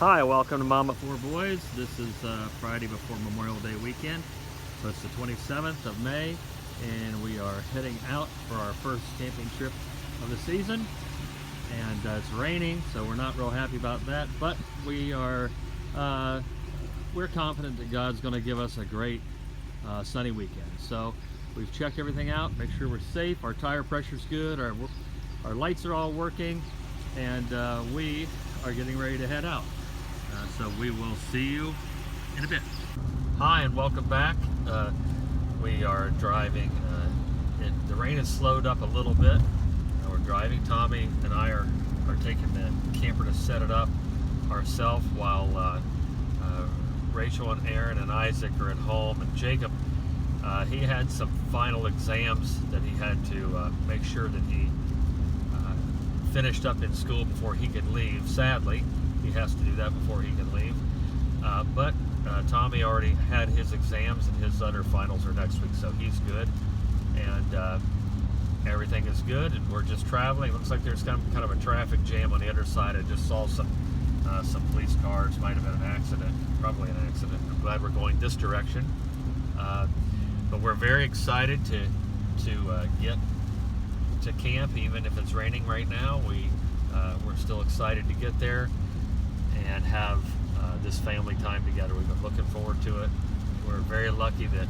Hi, welcome to Mom at Four Boys. This is Friday before Memorial Day weekend. So it's the 27th of May, and we are heading out for our first camping trip of the season. And it's raining, so we're not real happy about that. But we're confident that God's going to give us a great sunny weekend. So we've checked everything out, make sure we're safe. Our tire pressure's good. Our lights are all working, and we are getting ready to head out. So we will see you in a bit. Hi, and welcome back. We are driving. The rain has slowed up a little bit. We're driving. Tommy and I are taking the camper to set it up ourselves while Rachel and Aaron and Isaac are at home. And Jacob, he had some final exams that he had to make sure that he finished up in school before he could leave. Sadly, he has to do that before he can leave. But Tommy already had his exams, and his other finals are next week, so he's good. And everything is good, and we're just traveling. It looks like there's kind of a traffic jam on the other side. I just saw some police cars. Might have been an accident, probably an accident. I'm glad we're going this direction. But we're very excited to get to camp, even if it's raining right now. We're still excited to get there and have this family time together. We've been looking forward to it. We're very lucky that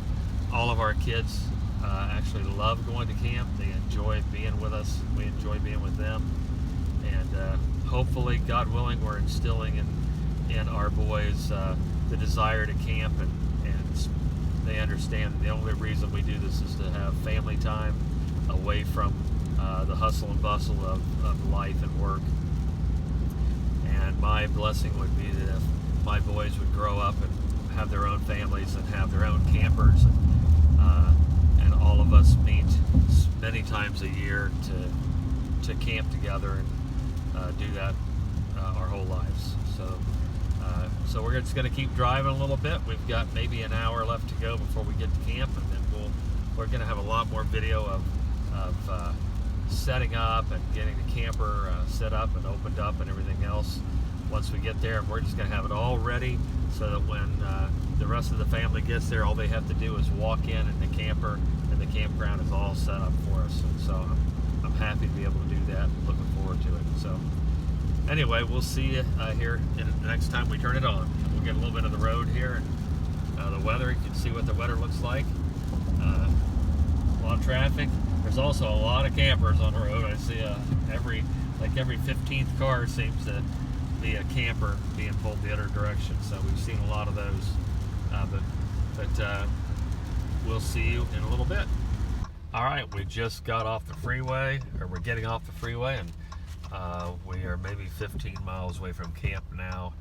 all of our kids actually love going to camp. They enjoy being with us. We enjoy being with them. And hopefully, God willing, we're instilling in our boys the desire to camp, and they understand the only reason we do this is to have family time away from the hustle and bustle of life and work. And my blessing would be that if my boys would grow up and have their own families and have their own campers, and all of us meet many times a year to camp together and do that our whole lives. So we're just going to keep driving a little bit. We've got maybe an hour left to go before we get to camp, and then we're going to have a lot more video of setting up and getting the camper set up and opened up and everything else once we get there. And we're just going to have it all ready so that when the rest of the family gets there, all they have to do is walk in the camper, and the campground is all set up for us. And so I'm happy to be able to do that. Looking forward to it. So anyway, we'll see you here the next time we turn it on. We'll get a little bit of the road here and the weather. You can see what the weather looks like. A lot of traffic. There's also a lot of campers on the road. I see every 15th car seems to be a camper being pulled the other direction. So we've seen a lot of those. But we'll see you in a little bit. All right, we just got off the freeway, or we're getting off the freeway, and we are maybe 15 miles away from camp now.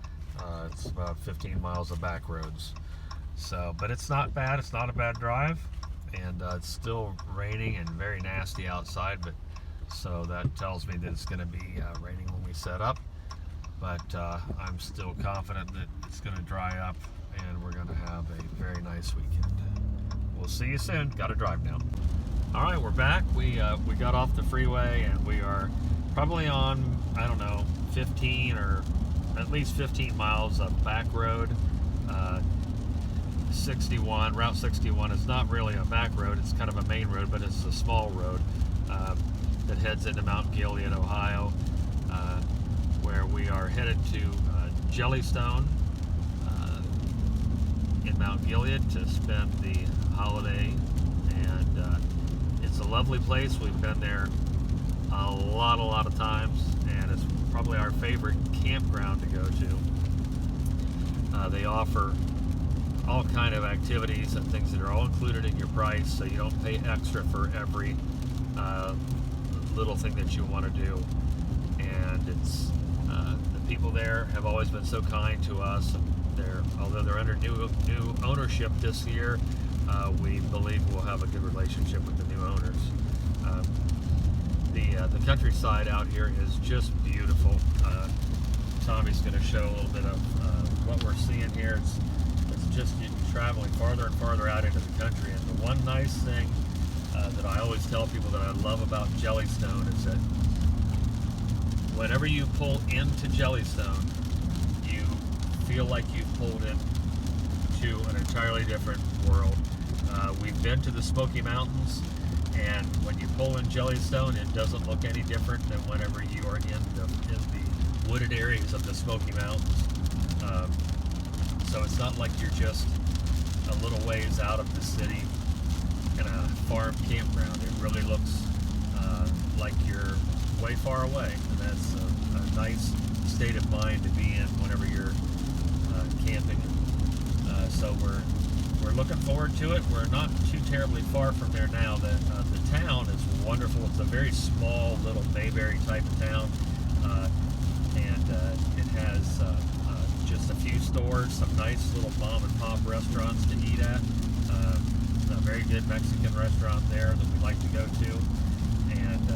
It's about 15 miles of back roads. So, but it's not bad. It's not a bad drive. And it's still raining and very nasty outside, but so that tells me that it's going to be raining when we set up. But I'm still confident that it's going to dry up, and we're going to have a very nice weekend. We'll see you soon. Got to drive now. All right, we're back. We got off the freeway, and we are probably on, I don't know, 15 or at least 15 miles of back road. 61, Route 61 is not really a back road. It's kind of a main road, but it's a small road that heads into Mount Gilead, Ohio, where we are headed to Jellystone in Mount Gilead to spend the holiday. And it's a lovely place. We've been there a lot of times, and it's probably our favorite campground to go to. They offer all kind of activities and things that are all included in your price, so you don't pay extra for every little thing that you want to do. And it's the people there have always been so kind to us. Although they're under new ownership this year, we believe we'll have a good relationship with the new owners. The countryside out here is just beautiful. Tommy's going to show a little bit of what we're seeing here. It's just traveling farther and farther out into the country. And the one nice thing that I always tell people that I love about Jellystone is that whenever you pull into Jellystone, you feel like you've pulled in to an entirely different world. We've been to the Smoky Mountains, and when you pull in Jellystone, it doesn't look any different than whenever you are in the wooded areas of the Smoky Mountains. So it's not like you're just a little ways out of the city in a farm campground. It really looks like you're way far away, and that's a nice state of mind to be in whenever you're camping. So we're looking forward to it. We're not too terribly far from there now. The town is wonderful. It's a very small little Mayberry type of town, and it has just a few stores, some nice little mom and pop restaurants to eat at. A very good Mexican restaurant there that we like to go to, and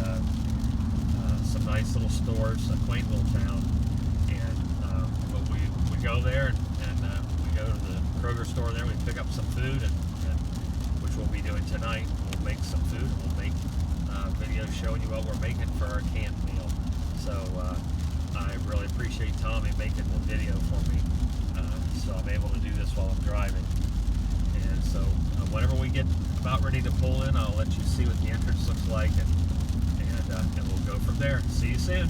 some nice little stores, a quaint little town. And but we go there and we go to the Kroger store there. We pick up some food, and which we'll be doing tonight. We'll make some food, and we'll make videos showing you what we're making for our camp meal. So I really appreciate Tommy making the video for me, so I'm able to do this while I'm driving. And so whenever we get about ready to pull in, I'll let you see what the entrance looks like, and we'll go from there. See you soon.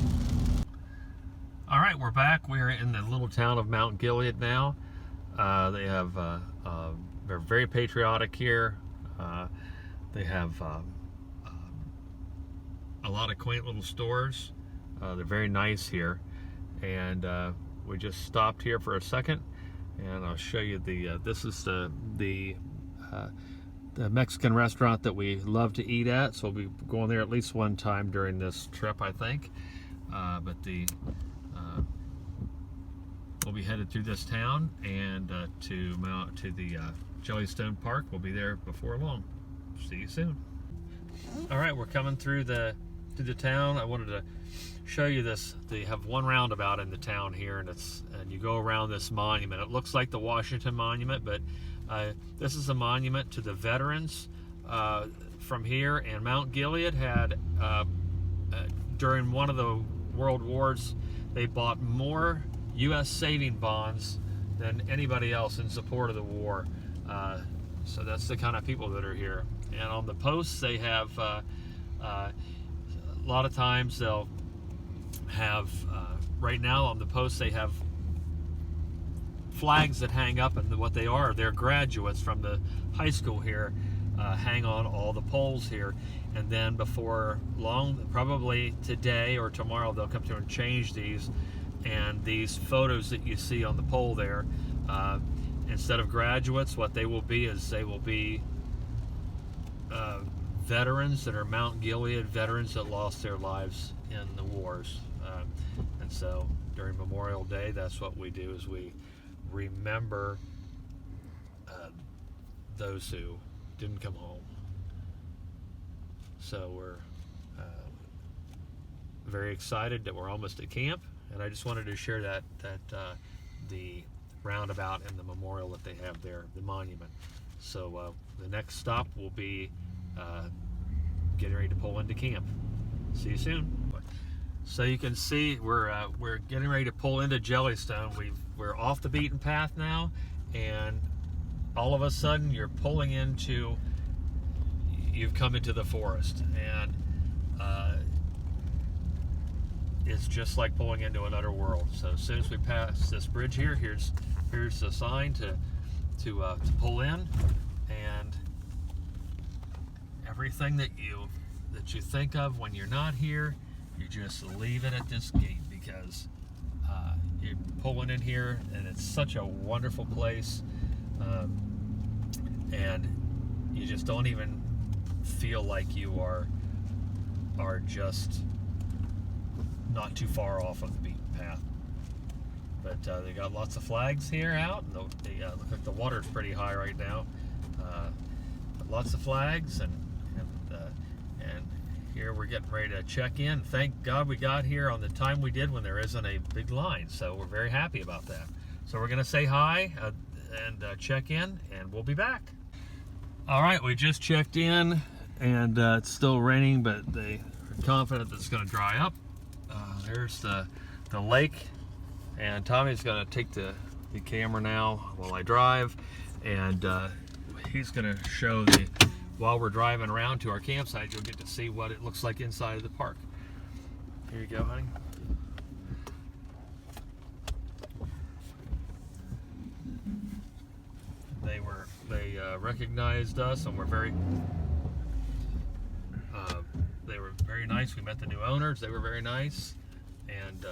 All right, we're back. We're in the little town of Mount Gilead now. They have they're very patriotic here. They have a lot of quaint little stores. They're very nice here, and we just stopped here for a second, and I'll show you the this is the Mexican restaurant that we love to eat at. So we'll be going there at least one time during this trip, I think. But we'll be headed through this town and to the Jellystone Park. We'll be there before long. See you soon. All right, we're coming through the town. I wanted to show you this. They have one roundabout in the town here, and you go around this monument. It looks like the Washington Monument, but this is a monument to the veterans from here. And Mount Gilead had during one of the world wars, they bought more U.S. saving bonds than anybody else in support of the war. So that's the kind of people that are here. And on the posts, they have a lot of times they'll have right now on the posts they have flags that hang up, and what they are, they're graduates from the high school here, hang on all the poles here. And then before long, probably today or tomorrow, they'll come through and change these. And these photos that you see on the pole there, instead of graduates, what they will be is they will be veterans that are Mount Gilead veterans that lost their lives in the wars. And so during Memorial Day, that's what we do, is we remember those who didn't come home. So we're very excited that we're almost at camp, and I just wanted to share that the roundabout and the memorial that they have there, the monument. So the next stop will be getting ready to pull into camp. See you soon. So you can see we're getting ready to pull into Jellystone. We're off the beaten path now, and all of a sudden you're pulling into, you've come into the forest, and it's just like pulling into another world. So as soon as we pass this bridge here, here's the sign to pull in, and everything that you think of when you're not here, you just leave it at this gate, because you're pulling in here, and it's such a wonderful place, and you just don't even feel like you are just not too far off of the beaten path. But they got lots of flags here out. They look like the water's pretty high right now. But lots of flags, and here we're getting ready to check in. Thank God we got here on the time we did when there isn't a big line, so we're very happy about that. So we're gonna say hi and check in, and we'll be back. All right, we just checked in, and it's still raining, but they are confident that it's gonna dry up. There's the lake, and Tommy's gonna take the the camera now while I drive, and he's going to show while we're driving around to our campsite, you'll get to see what it looks like inside of the park. Here you go, honey. They recognized us, and they were very nice. We met the new owners. They were very nice, and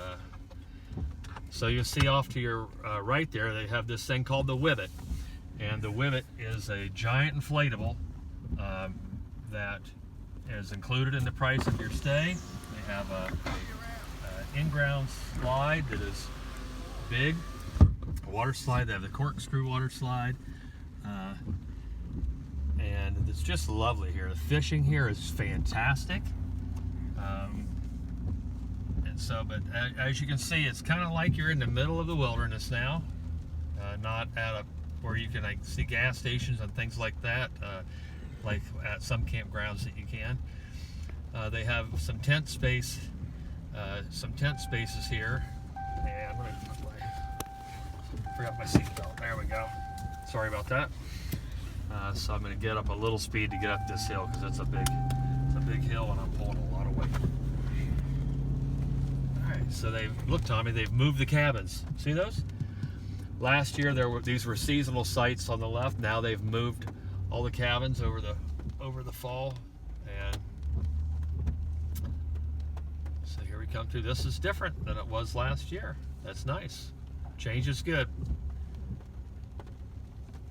so you'll see off to your right there, they have this thing called the Whibbit, and the Whibbit is a giant inflatable that is included in the price of your stay. They have a in-ground slide that is big, a water slide. They have the corkscrew water slide. And it's just lovely here. The fishing here is fantastic. And so, but as you can see, it's kind of like you're in the middle of the wilderness now, not at where you can like see gas stations and things like that, like at some campgrounds that you can. They have some tent spaces here. And let me forgot my seatbelt. There we go. Sorry about that. So I'm going to get up a little speed to get up this hill because it's a big hill and I'm pulling a lot of weight. All right, so Tommy, they've moved the cabins. See those? Last year these were seasonal sites on the left. Now they've moved all the cabins over the fall, and so here we come to. This is different than it was last year. That's nice. Change is good.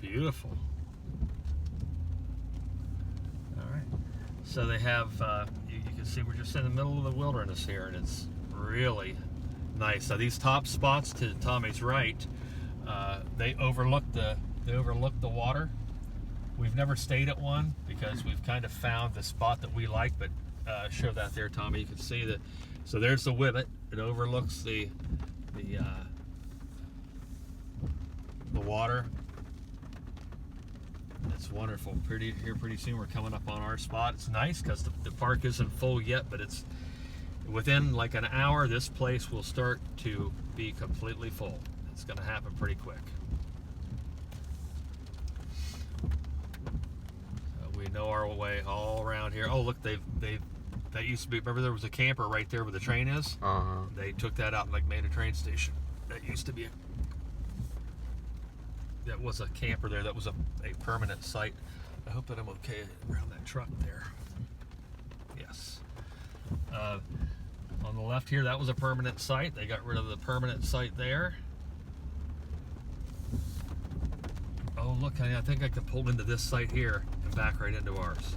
Beautiful. All right. So they have, you can see we're just in the middle of the wilderness here, and it's really nice. So these top spots to Tommy's right, they overlook the water. We've never stayed at one because we've kind of found the spot that we like, but show that there, Tommy. You can see that. So there's the Whibbit. It overlooks the water. It's wonderful. Pretty soon we're coming up on our spot. It's nice because the park isn't full yet, but it's within like an hour this place will start to be completely full. It's going to happen pretty quick. We know our way all around here. Oh, look, that used to be, remember there was a camper right there where the train is? They took that out and like made a train station. That used to be that was a camper there. That was a permanent site. I hope that I'm okay around that truck there. Yes. On the left here, that was a permanent site. They got rid of the permanent site there. Oh, look, I think I can pull into this site here and back right into ours.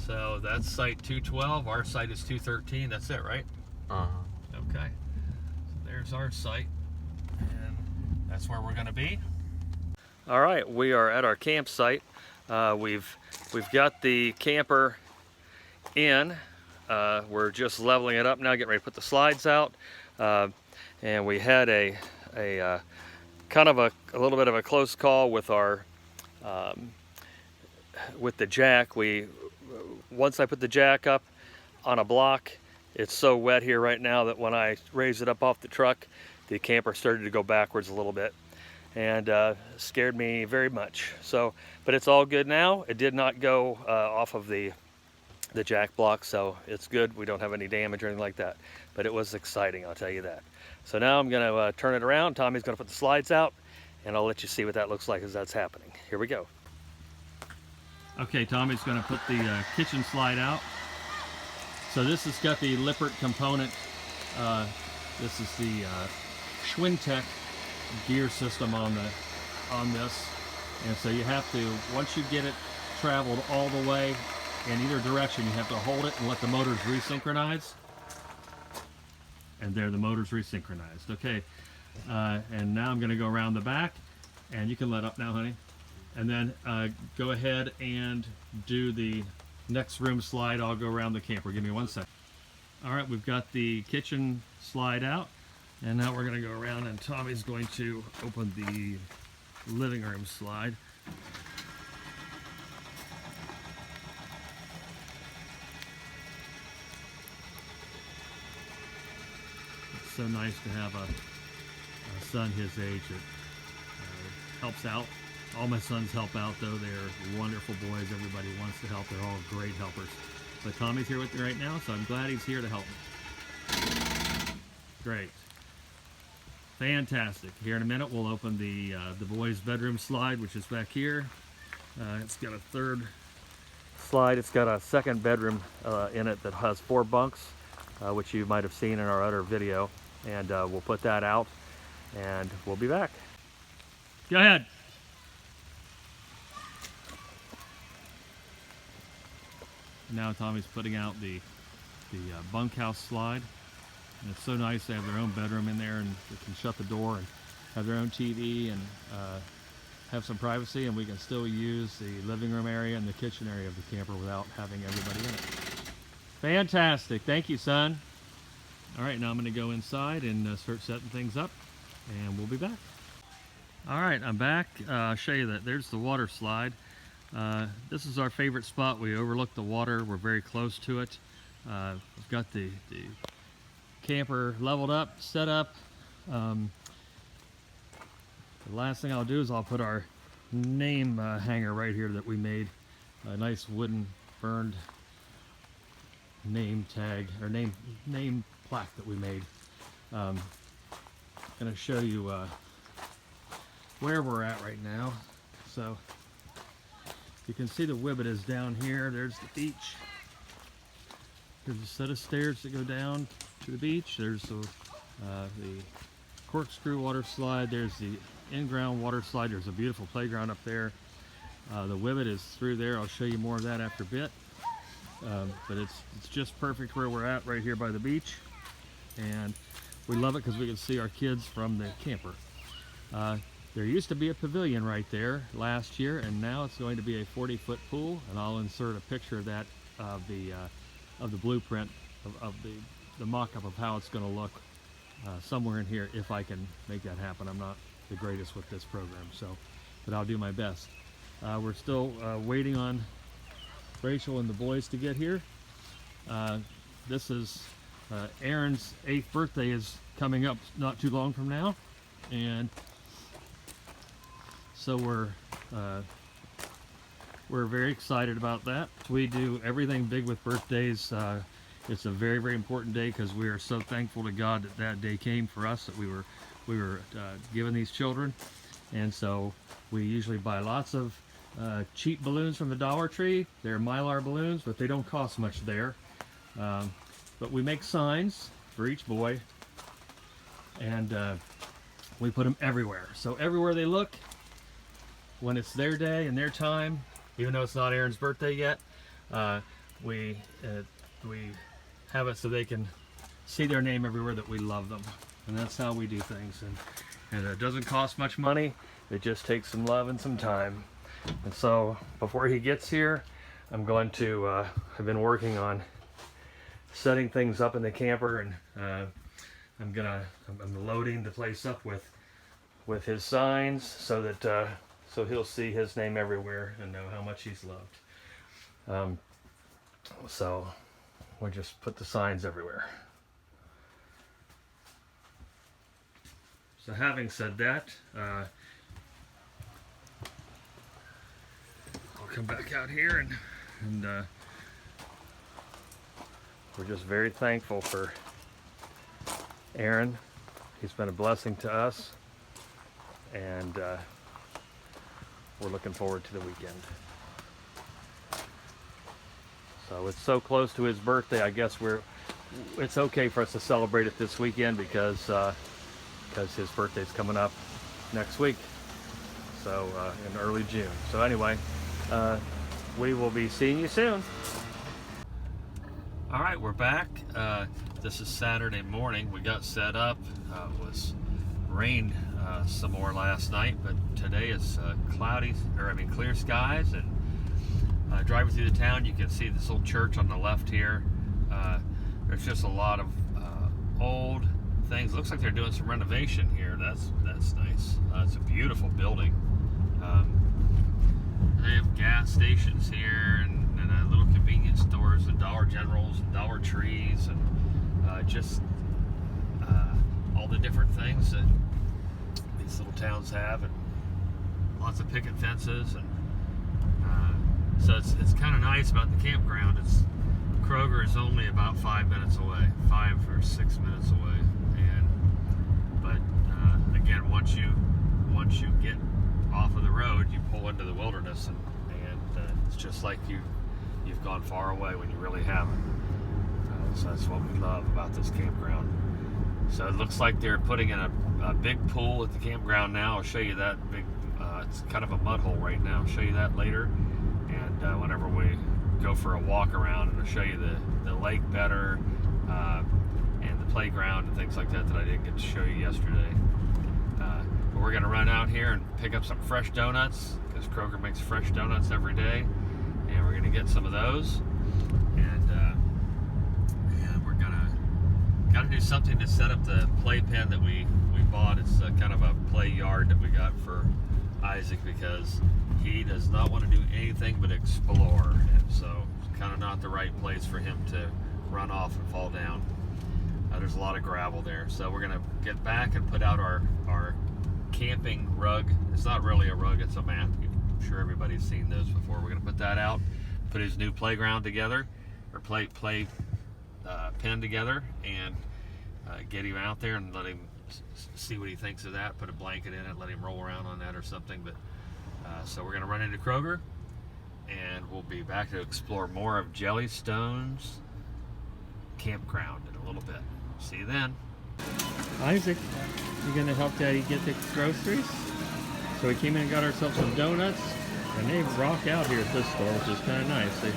So that's site 212. Our site is 213. That's it, right? Okay. So there's our site, and that's where we're going to be. All right, we are at our campsite. We've got the camper in. We're just leveling it up now, getting ready to put the slides out. And we had a kind of a little bit of a close call with our with the jack. Once I put the jack up on a block, it's so wet here right now that when I raised it up off the truck, the camper started to go backwards a little bit, and scared me very much. So, but it's all good now. It did not go off of the jack block, so it's good. We don't have any damage or anything like that, but it was exciting, I'll tell you that. So now I'm going to turn it around. Tommy's going to put the slides out, and I'll let you see what that looks like as that's happening. Here we go. Okay, Tommy's going to put the kitchen slide out. So this has got the Lippert component. This is the Schwintech gear system on this, and so you have to, once you get it traveled all the way in either direction, you have to hold it and let the motors resynchronize. And there, the motor's resynchronized. Okay, and now I'm going to go around the back, and you can let up now, honey. And then go ahead and do the next room slide. I'll go around the camper. Give me 1 second. All right, we've got the kitchen slide out, and now we're going to go around, and Tommy's going to open the living room slide. It's so nice to have a son his age that helps out. All my sons help out, though. They're wonderful boys. Everybody wants to help. They're all great helpers. But Tommy's here with me right now, so I'm glad he's here to help me. Great. Fantastic. Here in a minute, we'll open the boys' bedroom slide, which is back here. It's got a third slide. It's got a second bedroom in it that has 4 bunks, which you might have seen in our other video. And we'll put that out, and we'll be back. Go ahead. Now Tommy's putting out the bunkhouse slide. And it's so nice they have their own bedroom in there, and they can shut the door and have their own TV and have some privacy, and we can still use the living room area and the kitchen area of the camper without having everybody in it. Fantastic. Thank you, son. All right, now I'm going to go inside and start setting things up, and we'll be back. All right, I'm back. I'll show you that. There's the water slide. This is our favorite spot. We overlook the water. We're very close to it. We've got the camper leveled up, set up. The last thing I'll do is I'll put our name hanger right here that we made. A nice wooden burned name tag, or name plaque that we made. I'm going to show you where we're at right now. So you can see the Whibbit is down here. There's the beach. There's a set of stairs that go down to the beach. There's the corkscrew water slide. There's the in-ground water slide. There's a beautiful playground up there. The Whibbit is through there. I'll show you more of that after a bit. But it's just perfect where we're at right here by the beach. And we love it because we can see our kids from the camper. There used to be a pavilion right there last year, and now it's going to be a 40-foot pool, and I'll insert a picture of that of the blueprint of the mock-up of how it's going to look somewhere in here if I can make that happen. I'm not the greatest with this program, but I'll do my best. We're still waiting on Rachel and the boys to get here. This is Aaron's 8th birthday is coming up not too long from now, and so we're very excited about that. We do everything big with birthdays. It's a very, very important day because we are so thankful to God that that day came for us, that we were given these children. And so we usually buy lots of cheap balloons from the Dollar Tree. They're Mylar balloons, but they don't cost much there. But we make signs for each boy, and we put them everywhere. So everywhere they look, when it's their day and their time, even though it's not Aaron's birthday yet, we have it so they can see their name everywhere, that we love them. And that's how we do things. And it doesn't cost much money. It just takes some love and some time. And so before he gets here, I'm going to, I've been working on setting things up in the camper, and I'm loading the place up with his signs so that so he'll see his name everywhere and know how much he's loved. So we'll just put the signs everywhere. So having said that, I'll come back out here and we're just very thankful for Aaron. He's been a blessing to us, and we're looking forward to the weekend. So it's so close to his birthday, I guess it's okay for us to celebrate it this weekend because his birthday's coming up next week, so in early June. So anyway, we will be seeing you soon. All right, we're back. This is Saturday morning. We got set up. It was rained some more last night, but today is clear skies. And driving through the town, you can see this little church on the left here. There's just a lot of old things. Looks like they're doing some renovation here. That's nice. It's a beautiful building. They have gas stations here and little convenience stores and Dollar Generals and Dollar Trees and just all the different things that these little towns have, and lots of picket fences, and so it's kind of nice about the campground. Kroger is only about 5 minutes away, 5 or 6 minutes away, but again, once you get off of the road, you pull into the wilderness, and it's just like you've gone far away when you really haven't. So that's what we love about this campground. So it looks like they're putting in a big pool at the campground now. I'll show you that big. It's kind of a mud hole right now. I'll show you that later. And whenever we go for a walk around, and I'll show you the lake better, and the playground and things like that I didn't get to show you yesterday. But we're gonna run out here and pick up some fresh donuts, because Kroger makes fresh donuts every day, and we're gonna get some of those. And we're gotta do something to set up the play pen that we bought. It's kind of a play yard that we got for Isaac, because he does not want to do anything but explore, and so it's kind of not the right place for him to run off and fall down. There's a lot of gravel there, so we're gonna get back and put out our camping rug. It's not really a rug, it's a mat. I'm sure everybody's seen those before. We're gonna put that out, put his new playground together, or play pen together, and get him out there and let him see what he thinks of that. Put a blanket in it, let him roll around on that or something. But so we're gonna run into Kroger, and we'll be back to explore more of Jellystone's campground in a little bit. See you then. Isaac, you gonna help Daddy get the groceries? So we came in and got ourselves some donuts, and they rock out here at this store, which is kind of nice. They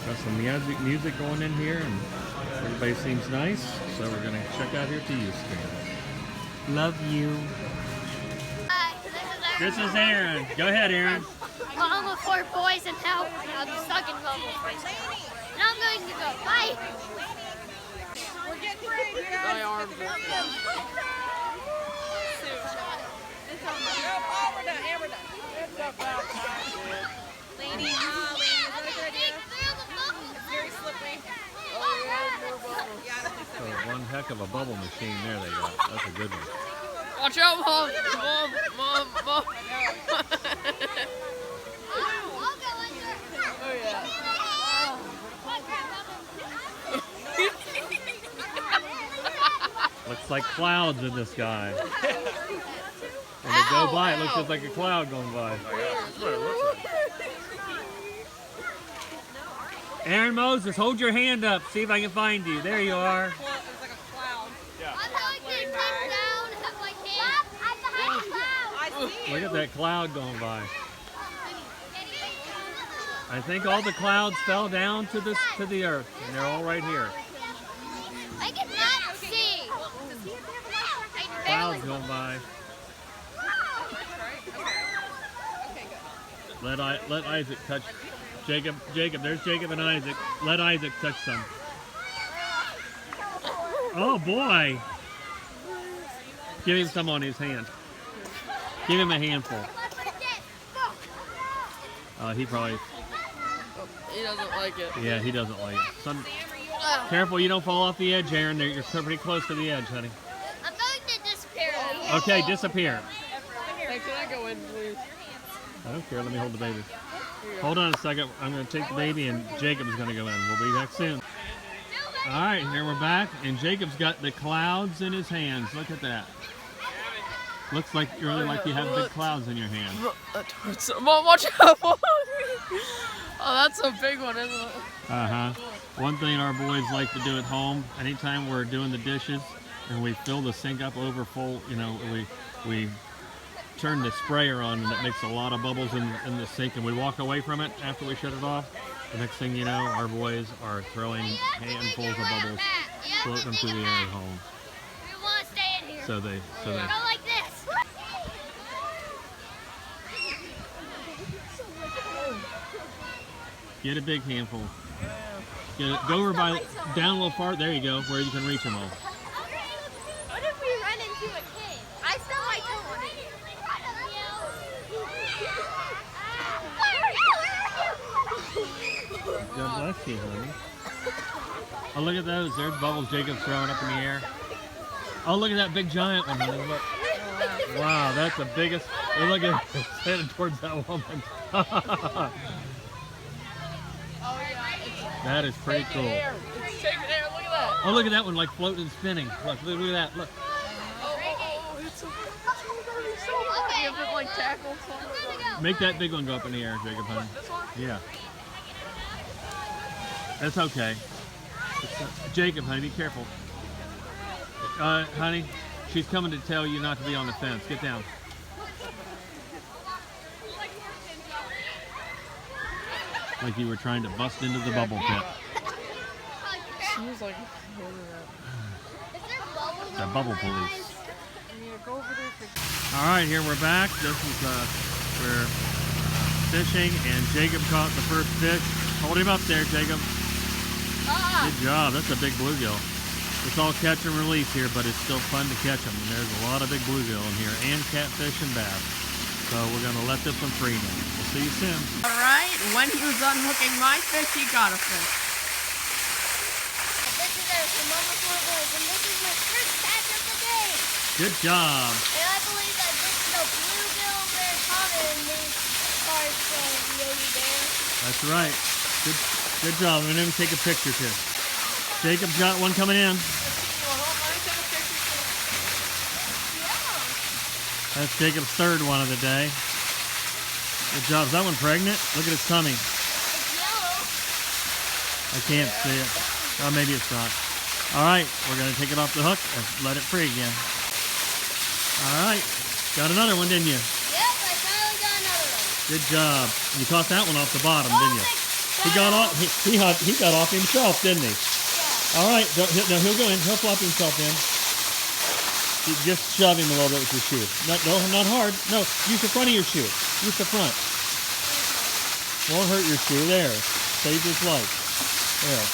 got some music going in here, and everybody seems nice. So we're gonna check out here to you, Stan. Love you. Hi, This is Aaron. Go ahead, Aaron. Mom of 4 boys and help. I'm stuck in bubbles right now. And I'm going to go. Bye. We're getting ready. My arm. We're done. It's about time. Lady, is that a good idea? It's very slippery. Oh, yeah, more bubbles. Yeah, I don't think so. So one heck of a bubble machine there they got. That's a good one. Watch out, Mom! Mom! I'll go under. Oh, yeah. Looks like clouds in the sky. When they go by, it looks just like a cloud going by. That's what it looks like. Aaron Moses, hold your hand up. See if I can find you. There you are. It's like a cloud. Yeah. I'm going to come down at my hand. I'm behind the cloud. I see you. Look at that cloud going by. I think all the clouds fell down to the earth, and they're all right here. I cannot see. I barely. Clouds going by. Okay, good. Let Isaac touch. Jacob, there's Jacob and Isaac. Let Isaac touch some. Oh boy! Give him some on his hand. Give him a handful. He probably. He doesn't like it. Yeah, he doesn't like it. Careful, you don't fall off the edge, Aaron. You're pretty close to the edge, honey. I'm going to disappear. Okay, disappear. Hey, can I go in, please? I don't care. Let me hold the baby. Hold on a second. I'm going to take the baby, and Jacob's going to go in. We'll be back soon. All right, here we're back, and Jacob's got the clouds in his hands. Look at that. Looks like really like you have big clouds in your hand. Mom, watch out! Oh, that's a big one, isn't it? One thing our boys like to do at home, anytime we're doing the dishes and we fill the sink up over full, you know, we turn the sprayer on, and it makes a lot of bubbles in the sink, and we walk away from it after we shut it off. The next thing you know, our boys are throwing handfuls of bubbles, floating them through the air at home. We want to stay in here. So they Go like this. get a big handful. Get it, go over by down a little far. There you go, where you can reach them all. What if we run into a cave? I still my toe on it. God bless you, honey. Oh, look at those. There's bubbles Jacob's throwing up in the air. Oh, look at that big giant one, honey. Look. Wow, that's the biggest. Look at it, it's headed towards that woman. Oh yeah. That is pretty cool. It's taking air. Look at that. Oh, look at that one, like floating and spinning. Look at that. Look. Oh, it's so you have to like tackle something. Make that big one go up in the air, Jacob, honey. This one? Yeah. That's okay. Jacob, honey, be careful. Honey, she's coming to tell you not to be on the fence. Get down. Like you were trying to bust into the bubble pit. She was like holding up. The bubble police. Yeah, go over there for All right, here we're back. This is we're fishing, and Jacob caught the first fish. Hold him up there, Jacob. Good job. That's a big bluegill. It's all catch and release here, but it's still fun to catch them. And there's a lot of big bluegill in here, and catfish and bass. So we're going to let this one free now. We'll see you soon. All right, when he was unhooking my fish, he got a fish. This is our Mama Four Boys, and this is my first catch of the day. Good job. And I believe that this is a bluegill very common in these parts of Yogi Bear. That's right. Good job. I'm going to take a picture too. Jacob's got one coming in. That's Jacob's third one of the day. Good job. Is that one pregnant? Look at its tummy. It's yellow. I can't see it. Oh, maybe it's not. All right, we're going to take it off the hook and let it free again. All right. Got another one, didn't you? Yep, I finally got another one. Good job. You caught that one off the bottom, didn't you? He got off. He got off himself, didn't he? Yeah. All right. No, he'll go in. He'll flop himself in. You just shove him a little bit with your shoe. No, not hard. No, use the front of your shoe. Use the front. Won't hurt your shoe. There. Saved his life. There.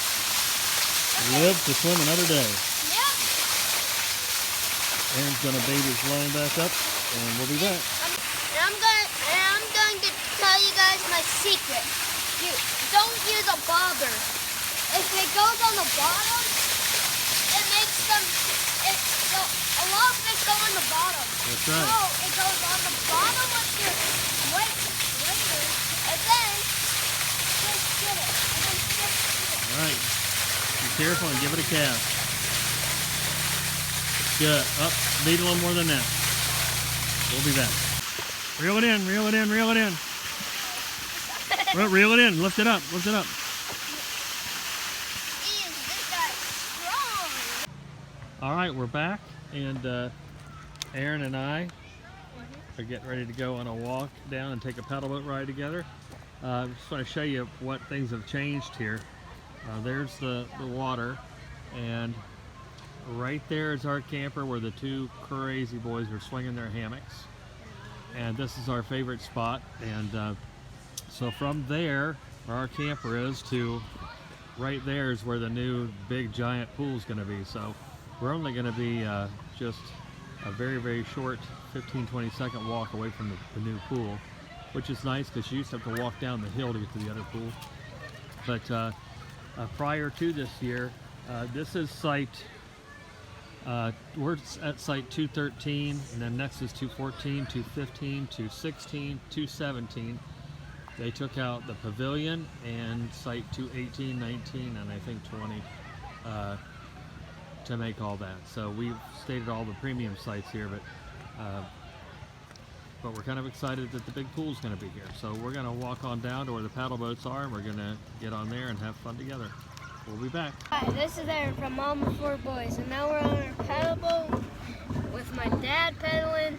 Live to swim another day. Yep. Aaron's gonna bait his line back up, and we'll be back. I'm going to tell you guys my secret. You don't use a bobber. If it goes on the bottom, it makes them. A lot of fish go on the bottom. That's right. So it goes on the bottom of your weight later, and then just get it. And then just get it. All right. Be careful and give it a cast. Good. Up. Beat a little more than that. We'll be back. Reel it in. Reel it in. Reel it in. Reel it in. Lift it up. Lift it up. This guy's strong. All right, we're back, and Aaron and I are getting ready to go on a walk down and take a paddle boat ride together. I just want to show you what things have changed here. There's the water, and right there is our camper where the two crazy boys are swinging their hammocks. And this is our favorite spot. And so from there, where our camper is, to right there is where the new big giant pool is going to be. So we're only going to be just a very, very short 15-20 second walk away from the new pool, which is nice because you used to have to walk down the hill to get to the other pool. But prior to this year, this is site, we're at site 213, and then next is 214, 215, 216, 217. They took out the pavilion and site 218, 19, and I think 20 to make all that. So we've stayed at all the premium sites here, but we're kind of excited that the big pool's going to be here. So we're going to walk on down to where the paddle boats are, and we're going to get on there and have fun together. We'll be back. Hi, this is Aaron from Mama Four Boys, and now we're on our paddle boat with my dad pedaling,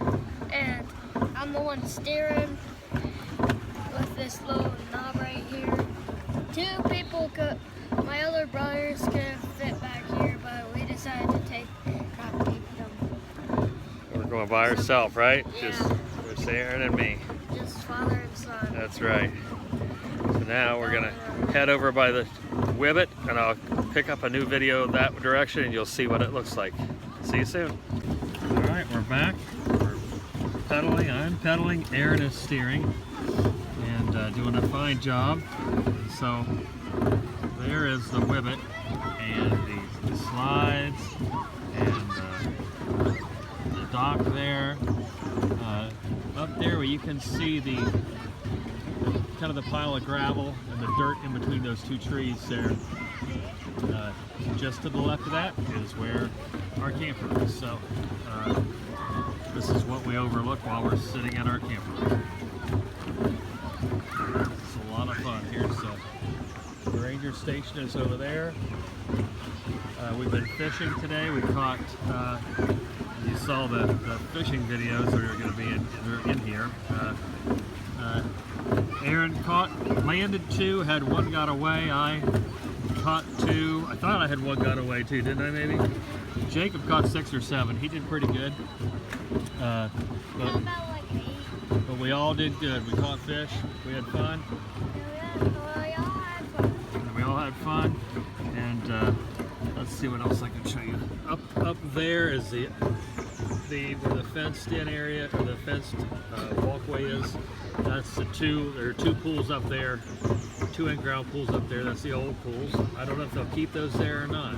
and I'm the one steering with this little knob right here. Two people could, my other brothers could fit back here, but we decided to take them. We're going by ourselves, right? Yeah. Just Aaron and me. Just father and son. That's right. So now we're going to head over by the Whibbit, and I'll pick up a new video that direction, and you'll see what it looks like. See you soon. All right, we're back. We're pedaling. I'm pedaling. Aaron is steering and doing a fine job. So there is the Whibbit and the slides and the dock there. Up there where you can see the kind of the pile of gravel and the dirt in between those two trees there. Just to the left of that is where our camper is. So this is what we overlook while we're sitting at our camper. It's a lot of fun here. So the ranger station is over there. We've been fishing today. We caught, you saw the fishing videos that are going to be in here. Aaron landed 2, had 1 got away. I caught 2. I thought I had 1 got away too, didn't I maybe? Jacob caught 6 or 7. He did pretty good. How about like 8? But we all did good. We caught fish. We had fun. We all had fun. And let's see what else I can show you. Up there is where the fenced-in area, or the fenced walkway is. That's there are 2 pools up there, 2 in-ground pools up there. That's the old pools. I don't know if they'll keep those there or not.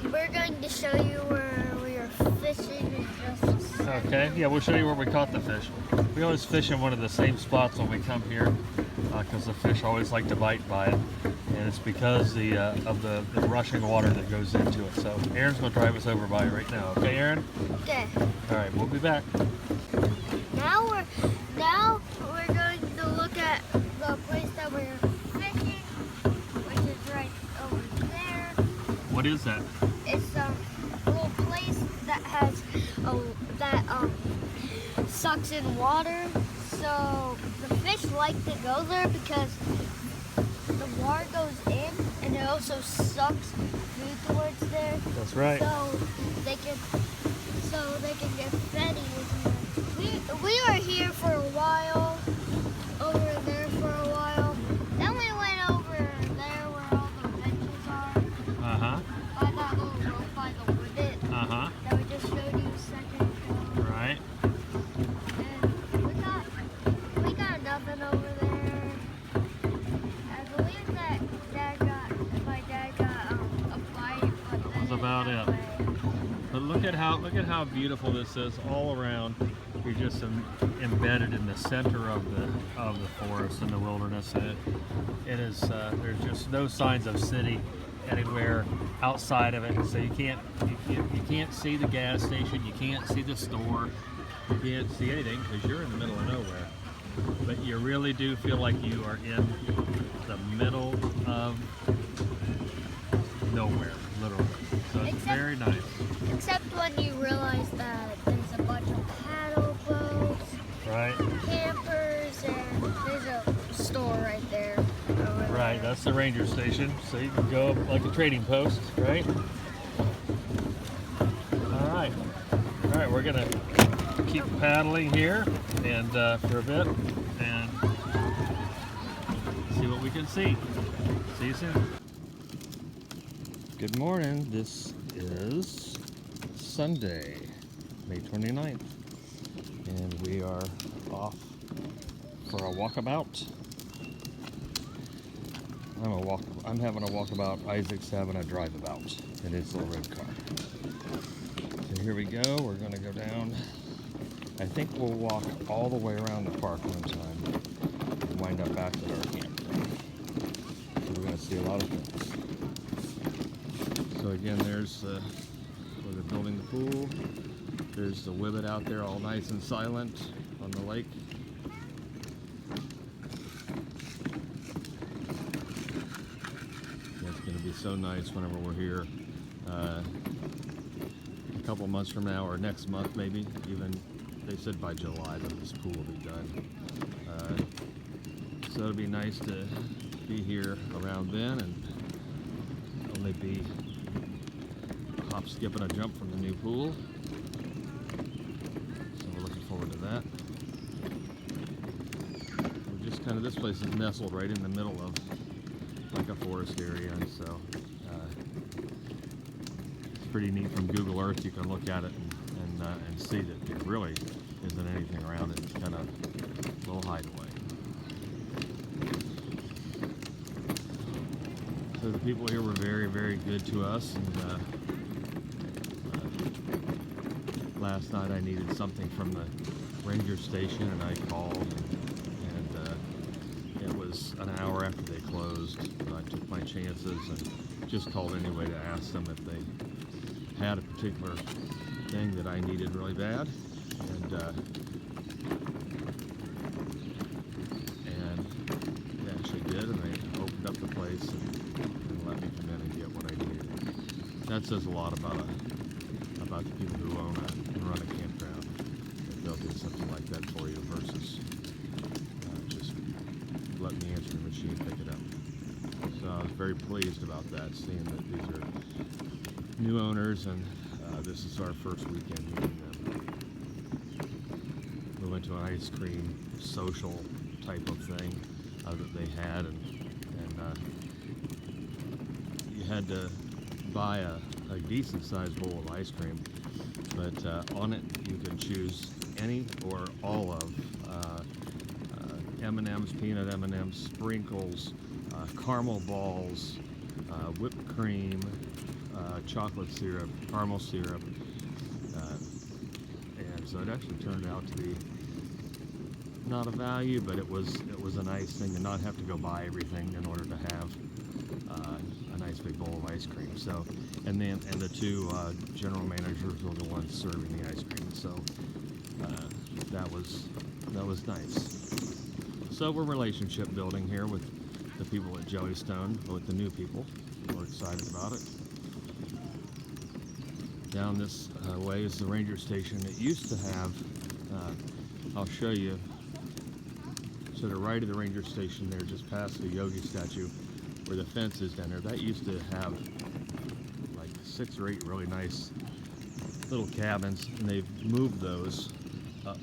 We're going to show you where we are fishing in just a second. Okay, yeah, we'll show you where we caught the fish. We always fish in one of the same spots when we come here because the fish always like to bite by it. And it's because of the rushing water that goes into it. So Aaron's going to drive us over by it right now. Okay, Aaron? Okay. All right, we'll be back. Now we're going to look at the place that we're fishing, which is right over there. What is that? It's a little place that has that sucks in water. So the fish like to go there because the water goes in and it also sucks food towards there. That's right. So they can get fed easier. We were here for a while, over there for a while. Then we went over there where all the benches are. Uh-huh. By that little rope by the wood Uh-huh. that we just showed you a second ago. Right. And we got nothing over there. I believe that my dad got a bite, but then That's about got it. away. But look at how beautiful this is all around. You're just embedded in the center of the forest and the wilderness. And it is there's just no signs of city anywhere outside of it. So you can't see the gas station, you can't see the store, you can't see anything because you're in the middle of nowhere. But you really do feel like you are in the middle of nowhere, literally. So it's very nice. Except when you realize that there's a bunch of paddle boats, Right? campers, and there's a store right there. Over Right, there. that's the ranger station. So you can go up like a trading post, right? All right, we're gonna keep paddling here and for a bit and see what we can see. See you soon. Good morning. This is Sunday, May 29th, and we are off for a walkabout. I'm having a walkabout. Isaac's having a drive-about in his little red car. So here we go. We're going to go down. I think we'll walk all the way around the park one time and wind up back at our camp. So we're going to see a lot of things. So again, there's where they're building the pool. There's the Wibbit out there all nice and silent on the lake. It's going to be so nice whenever we're here. A couple months from now, or next month maybe, even they said by July that this pool will be done. So it'll be nice to be here around then and only be a hop, skip, and a jump from the new pool. So we're looking forward to that. We're just kind of, this place is nestled right in the middle of like a forest area, and so it's pretty neat. From Google Earth you can look at it and see that there really isn't anything around it. It's kind of a little hideaway. So the people here were very, very good to us, and last night I needed something from the ranger station, and I called, and it was an hour after they closed. I took my chances and just called anyway to ask them if they had a particular thing that I needed really bad, and they actually did, and they opened up the place and let me come in and get what I needed. That says a lot about the people who own and run a campground. That they'll do something like that for you versus just let me answer the machine, pick it up. So I was very pleased about that, seeing that these are new owners, and this is our first weekend meeting them. We went to an ice cream social type of thing that they had, and you had to buy a decent sized bowl of ice cream, but on it you can choose any or all of M&Ms, peanut M&Ms, sprinkles, caramel balls, whipped cream, chocolate syrup, caramel syrup, and so it actually turned out to be not a value, but it was a nice thing to not have to go buy everything in order to have a nice big bowl of ice cream. So, and the two general managers were the ones serving the ice cream. So that was nice. So we're relationship building here with the people at Jellystone, with the new people. We're excited about it. Down this way is the ranger station. It used to have, I'll show you, to the right of the ranger station there, just past the Yogi statue, where the fence is down there, that used to have like 6 or 8 really nice little cabins, and they've moved those up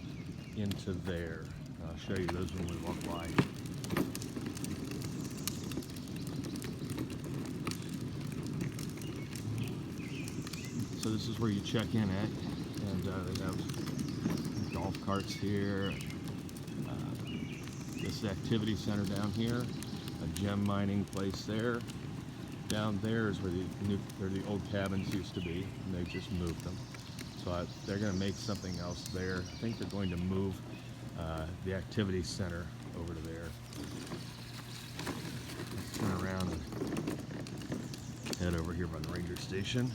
into there. I'll show you those when we walk by. So this is where you check in at, and they have golf carts here. This activity center down here, a gem mining place there. Down there is where the old cabins used to be, and they've just moved them. So they're going to make something else there. I think they're going to move the activity center over to there. Let's turn around and head over here by the ranger station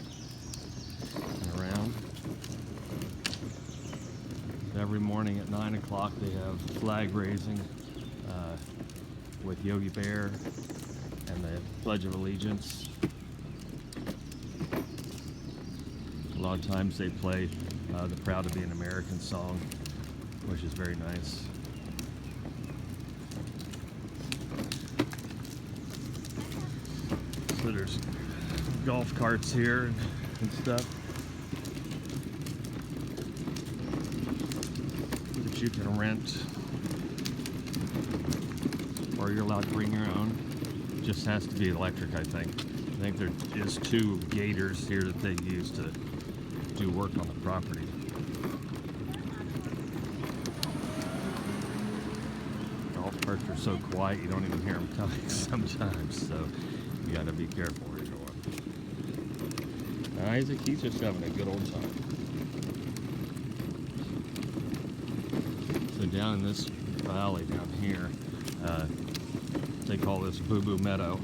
and around. Every morning at 9 o'clock they have flag raising with Yogi Bear and the Pledge of Allegiance. A lot of times they play the Proud to Be an American song, which is very nice. So there's golf carts here and stuff that you can rent, or you're allowed to bring your own. It just has to be electric, I think. I think there is 2 gators here that they use to do work on the property. Golf carts are so quiet you don't even hear them coming sometimes, so you gotta be careful where you're going. Isaac, he's just having a good old time. So down in this valley down here, they call this Boo Boo Meadow,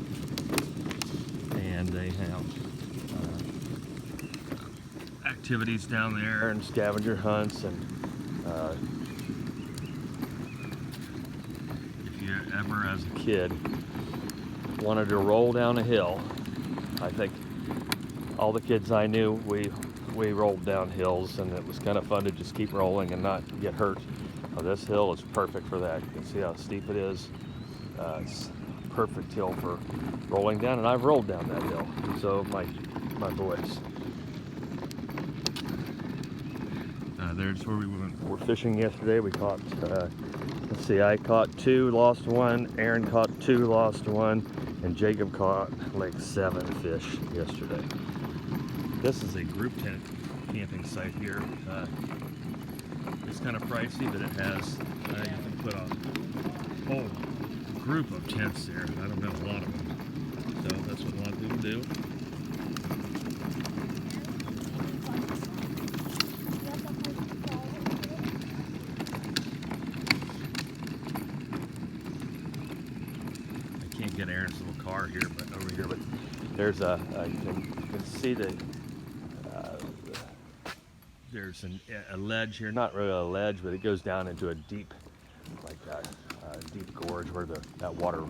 and they have activities down there and scavenger hunts, and if you ever as a kid wanted to roll down a hill, I think all the kids I knew, we rolled down hills, and it was kind of fun to just keep rolling and not get hurt. This hill is perfect for that. You can see how steep it is. It's a perfect hill for rolling down, and I've rolled down that hill. So my boys. There's where we were fishing yesterday. We caught, let's see, I caught 2, lost 1. Aaron caught 2, lost 1. And Jacob caught like 7 fish yesterday. This is a group tent camping site here. It's kind of pricey, but it has, you can put a whole group of tents there. I don't know, a lot of them. So that's what a lot of people do. far here, but over here. But there's you can see the there's a ledge here. Not really a ledge, but it goes down into a deep, like deep gorge where that water,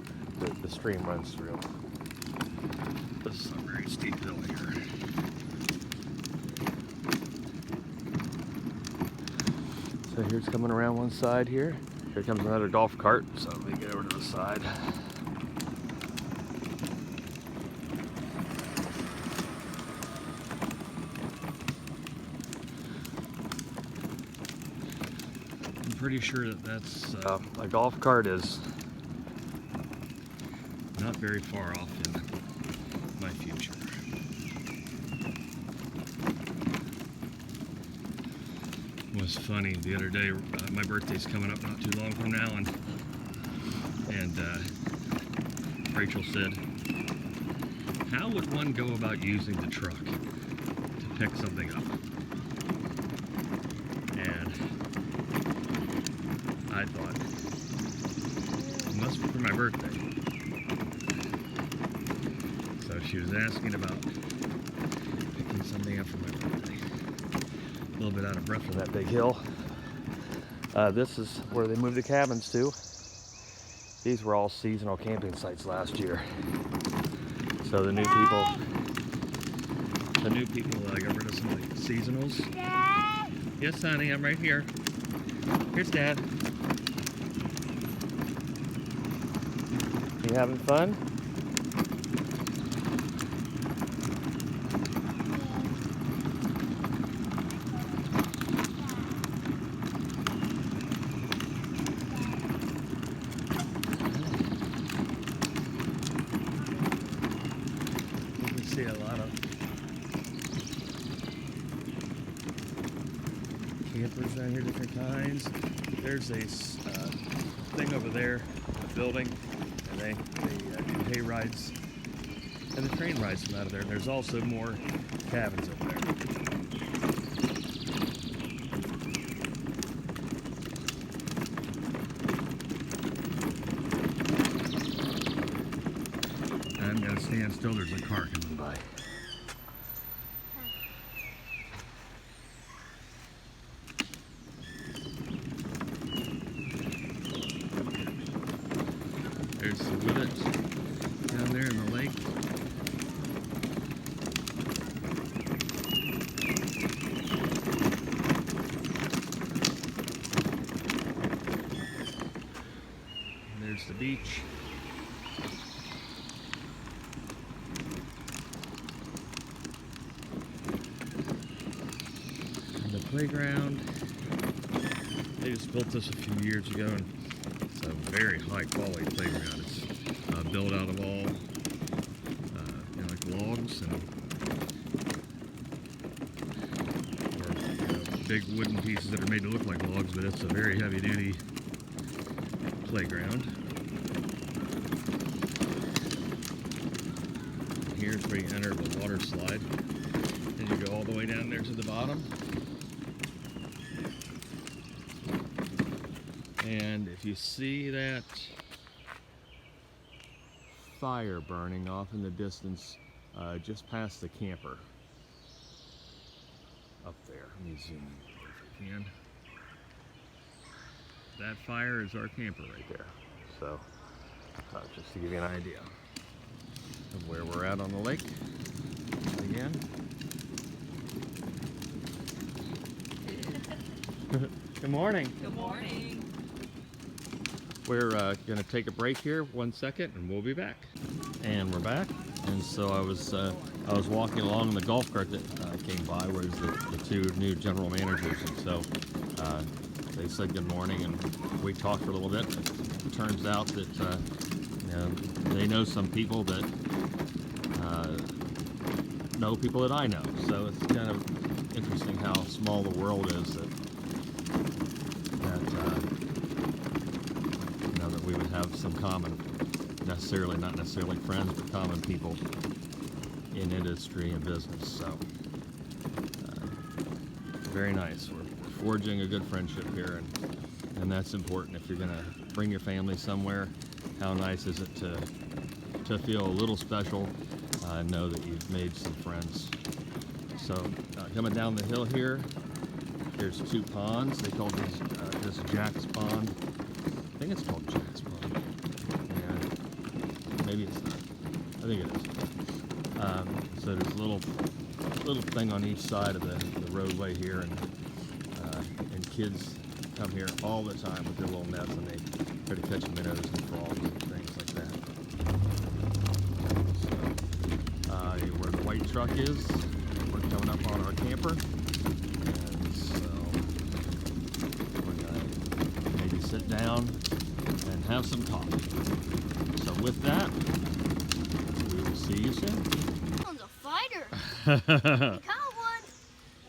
the stream runs through. This is a very steep hill here. So here's coming around one side here. Here comes another golf cart, so let me get over to the side. I'm pretty sure that that's a golf cart is not very far off in my future. It was funny the other day. My birthday's coming up not too long from now, and Rachel said, "How would one go about using the truck to pick something up?" And I thought, it must be for my birthday. So she was asking about picking something up for my birthday. A little bit out of breath from that big hill. This is where they moved the cabins to. These were all seasonal camping sites last year. So the new people got rid of some of the seasonals. Dad? Yes, honey, I'm right here. Here's Dad. You having fun? See a lot of campers down here, different kinds. There's a thing over there, a building, and they do hay rides and the train rides from out of there. And there's also more cabins over there. I'm going to stand still. There's a car coming by. There's some rivets down there in the lake. And there's the beach. Playground. They just built this a few years ago, and it's a very high quality playground. It's built out of all like logs and or big wooden pieces that are made to look like logs, but it's a very heavy duty playground. And here's where you enter the water slide, and you go all the way down there to the bottom. And if you see that fire burning off in the distance, just past the camper up there, let me zoom in if I can. That fire is our camper right there. So, just to give you an idea of where we're at on the lake. Again. Good morning. Good morning. We're going to take a break here 1 second and we'll be back. And we're back. And so I was walking along in the golf cart that came by, where the two new general managers. And so they said good morning and we talked for a little bit. It turns out that they know some people that know people that I know. So it's kind of interesting how small the world is that we would have some common, not necessarily friends, but common people in industry and business. So very nice. We're forging a good friendship here, and that's important. If you're going to bring your family somewhere, how nice is it to to feel a little special, know that you've made some friends. So coming down the hill here, there's 2 ponds. They call this Jack's Pond. I think it's called Jack's Pond. And maybe it's not. I think it is. So there's a little thing on each side of the roadway here, and kids come here all the time with their little nets, and they try to catch minnows and frogs and things like that. So where the white truck is, we're coming up on our camper, and so we're gonna maybe sit down and have some coffee. So with that, we will see you soon. This one's a fighter. I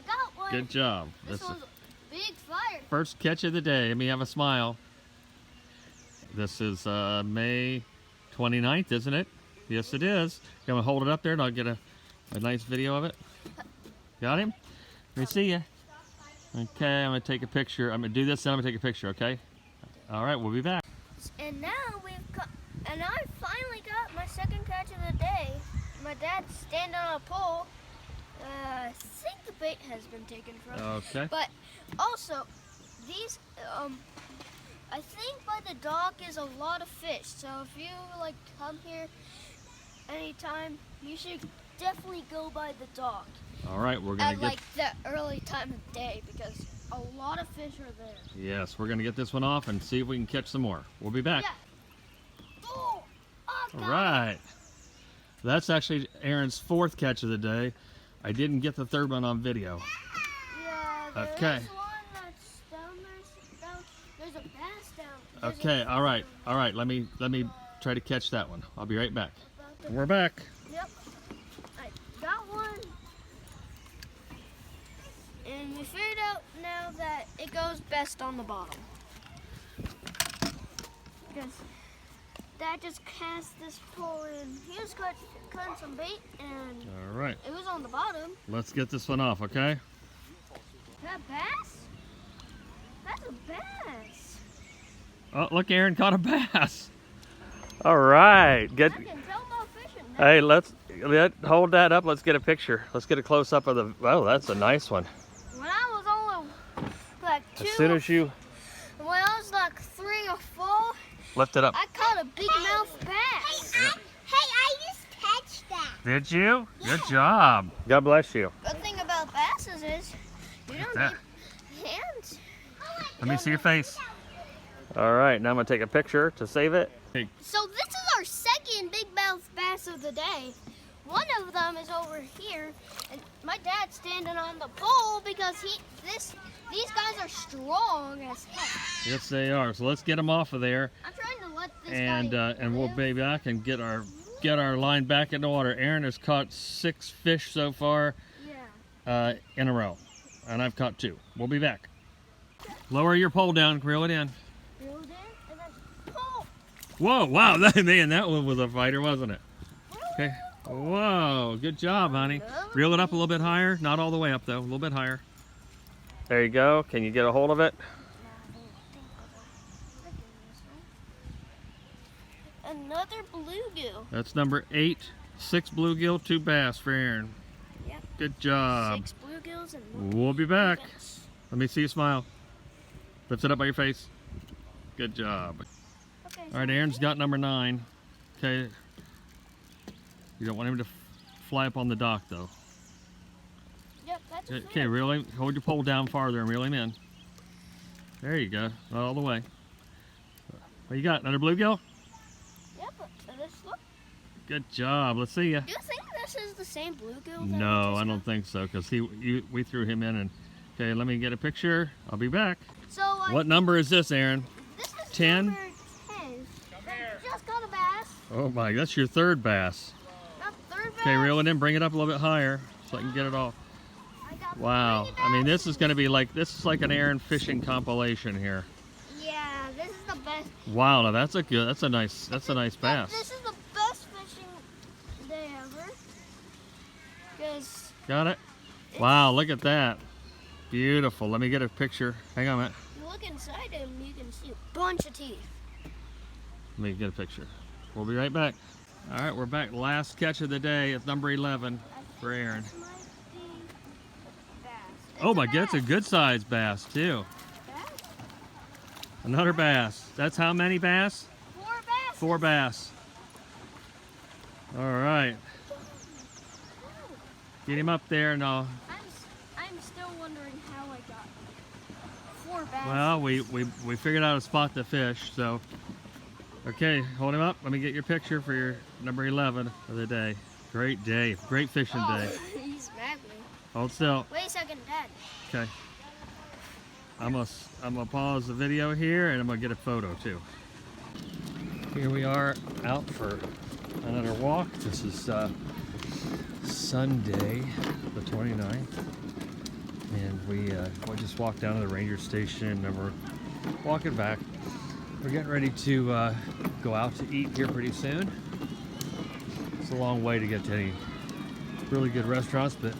got one. Good job. This one's a big fire. First catch of the day. Let me have a smile. This is May 29th, isn't it? Yes, it is. You want to hold it up there and I'll get a nice video of it? Got him? Let me see you. Okay, I'm going to take a picture. I'm going to do this, then I'm going to take a picture, okay? All right, we'll be back. And now I finally got my second catch of the day. My dad's standing on a pole. I think the bait has been taken from him. Okay. But also, these, I think by the dock is a lot of fish. So if you like come here anytime, you should definitely go by the dock. All right, we're going At to get... like the early time of day because a lot of fish are there. Yes, we're going to get this one off and see if we can catch some more. We'll be back. Yeah. Oh, All right. That's actually Aaron's 4th catch of the day. I didn't get the 3rd one on video. Yeah, there's Okay. one that's down there. There's a bass down. There's Okay, all right. Let me try to catch that one. I'll be right back. We're back. Yep. I got one. And we figured out now that it goes best on the bottom. Because Dad just cast this pole in. He was cutting some bait and All right. it was on the bottom. Let's get this one off, okay? Is that bass? That's a bass. Oh, look, Aaron caught a bass. All right. I can tell about fishing now. Hey, hold that up. Let's get a picture. Let's get a close up of the. Oh, that's a nice one. When I was only like 2, As soon as you when I was like 3 or 4, lift it up. I caught a big mouth bass. I just touched that. Did you? Good job. God bless you. Good thing about basses is you don't that. need hands. Let me see your face. All right, now I'm gonna take a picture to save it. Hey, So this is our second big mouth bass of the day. One of them is over here, and my dad's standing on the pole because these guys are strong as heck. yes, they are. So let's get them off of there, I'm trying to let this and guy we'll live. be back and get our line back in the water. Aaron has caught 6 fish so far Yeah. in a row, and I've caught 2. We'll be back. Lower your pole down, reel it in. Build it, and then pull. Whoa, wow, man, that one was a fighter, wasn't it? Okay. Whoa, good job, honey. Reel it up a little bit higher. Not all the way up, though. A little bit higher. There you go. Can you get a hold of it? Another bluegill. That's number 8. 6 bluegill, 2 bass for Aaron. Yep. Good job. 6 bluegills and 1 We'll be back. bass. Let me see you smile. Lift it up by your face. Good job. Okay, All right, Aaron's got number 9. Okay. You don't want him to fly up on the dock, though. Yep, that's a Okay, reel him. Hold your pole down farther and reel him in. There you go. Not all the way. What you got? Another bluegill? Yep, this look. Good job. Let's see ya. Do you think this is the same bluegill? No, I don't think so, because we threw him in. And okay, let me get a picture. I'll be back. So What number is this, Aaron? This is 10? number 10. Just got a bass. Oh my, that's your 3rd bass. Got third bass. Okay, reel it in. Bring it up a little bit higher so I can get it off. I got Wow. 3 I mean, this basses. is going to be like an Aaron fishing compilation here. Yeah, this is the best. Wow, now that's a nice bass. This is the best fishing day ever. Because Got it? Wow, look at that. Beautiful. Let me get a picture. Hang on a minute. you look inside him, you can see a bunch of teeth. Let me get a picture. We'll be right back. All right, we're back. Last catch of the day. It's number 11 for Aaron. Oh my God, it's a good sized bass too. Another bass. That's how many bass? 4 bass. 4 bass. All right. Get him up there and I'll... I'm still wondering how I got 4 bass. Well, we figured out a spot to fish, so... Okay, hold him up. Let me get your picture for your number 11 of the day. Great day. Great fishing day. He smacked me. Hold still. Wait a second, Dad. Okay. I'm gonna pause the video here and I'm gonna get a photo too. Here we are out for another walk. This is Sunday the 29th, and we just walked down to the ranger station and we're walking back. We're getting ready to go out to eat here pretty soon. It's a long way to get to any really good restaurants, but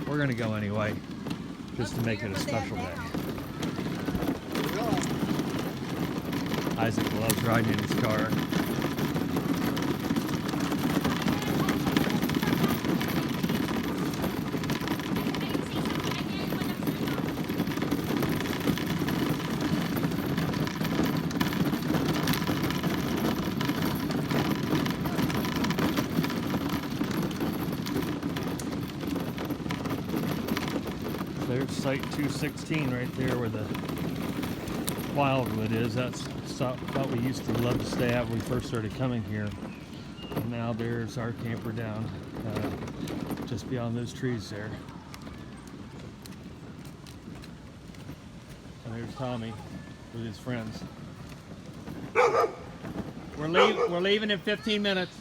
we're gonna go anyway, just to make it a special day. Isaac loves riding in his car. There's site 216 right there where the Wildwood is. That's a spot we used to love to stay at when we first started coming here. And now there's our camper down just beyond those trees there. And there's Tommy with his friends. We're leaving in 15 minutes.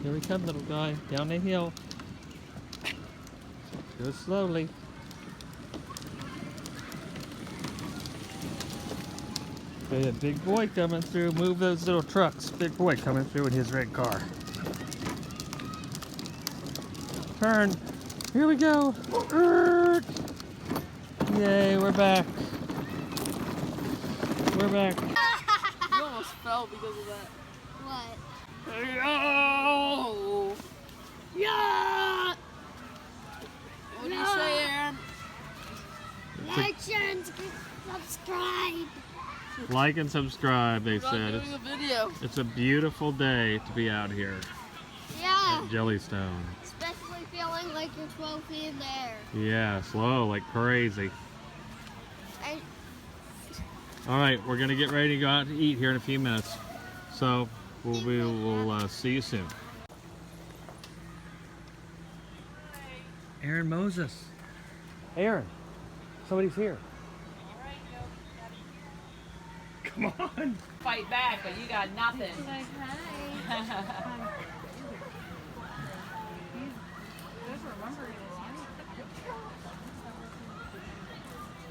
Here we come, little guy, down the hill. Go slowly. Okay, a big boy coming through. Move those little trucks. Big boy coming through in his red car. Turn. Here we go. Yay, we're back. We're back. You almost fell because of that. What? Oh! Yeah! What do you say, Aaron? Like, share, and subscribe. Like and subscribe, they We're not said. doing a video. It's a beautiful day to be out here Yeah. at Jellystone. Especially feeling like you're 12 feet in the air. Yeah, slow like crazy. All right, we're gonna get ready to go out to eat here in a few minutes. So we'll see you soon. Aaron Moses. Aaron, somebody's here. Come on. Fight back, but you got nothing.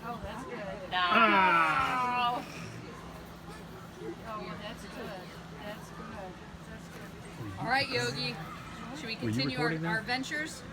Oh, that's good. No. Ah. Oh, that's good. That's good. That's good. All right, Yogi. Should we Were you continue recording our that? ventures?